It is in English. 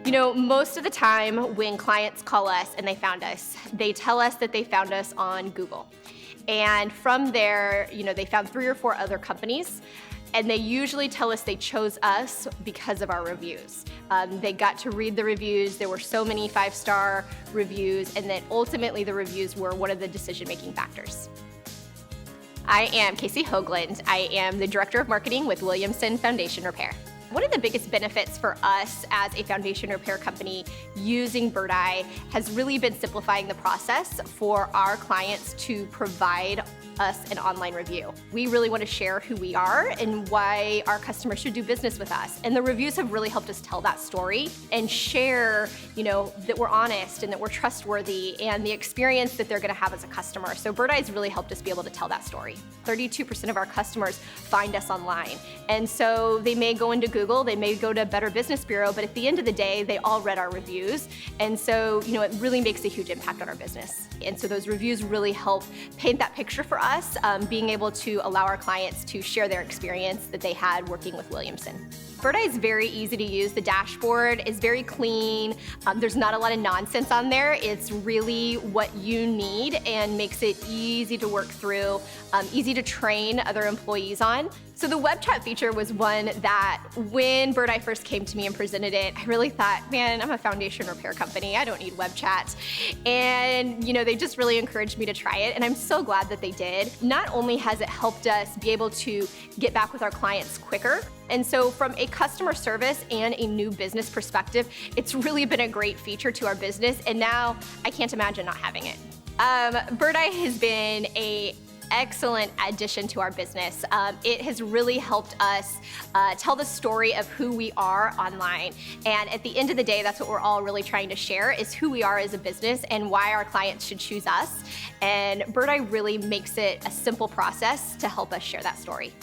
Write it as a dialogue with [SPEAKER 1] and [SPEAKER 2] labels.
[SPEAKER 1] You know, most of the time when clients call us and they found us, they tell us that they found us on Google. And from there, you know, they found 3 or 4 other companies, and they usually tell us they chose us because of our reviews. They got to read the reviews. There were so many 5-star reviews, and then ultimately the reviews were one of the decision-making factors. I am Kasey Hogland. I am the Director of Marketing with Williamson Foundation Repair. One of the biggest benefits for us as a foundation repair company using Birdeye has really been simplifying the process for our clients to provide us an online review. We really want to share who we are and why our customers should do business with us. And the reviews have really helped us tell that story and share, you know, that we're honest and that we're trustworthy and the experience that they're going to have as a customer. So Birdeye's really helped us be able to tell that story. 32% of our customers find us online. And so they may go into Google, they may go to Better Business Bureau, but at the end of the day, they all read our reviews. And so, you know, it really makes a huge impact on our business. And so those reviews really help paint that picture for us, being able to allow our clients to share their experience that they had working with Williamson. Birdeye is very easy to use. The dashboard is very clean. There's not a lot of nonsense on there. It's really what you need and makes it easy to work through, easy to train other employees on. So the web chat feature was one that when Birdeye first came to me and presented it, I really thought, man, I'm a foundation repair company. I don't need web chat. And you know, they just really encouraged me to try it, and I'm so glad that they did. Not only has it helped us be able to get back with our clients quicker, and so from a customer service and a new business perspective, it's really been a great feature to our business, and now I can't imagine not having it. Birdeye has been an excellent addition to our business. It has really helped us tell the story of who we are online. And at the end of the day, that's what we're all really trying to share, is who we are as a business and why our clients should choose us. And Birdeye really makes it a simple process to help us share that story.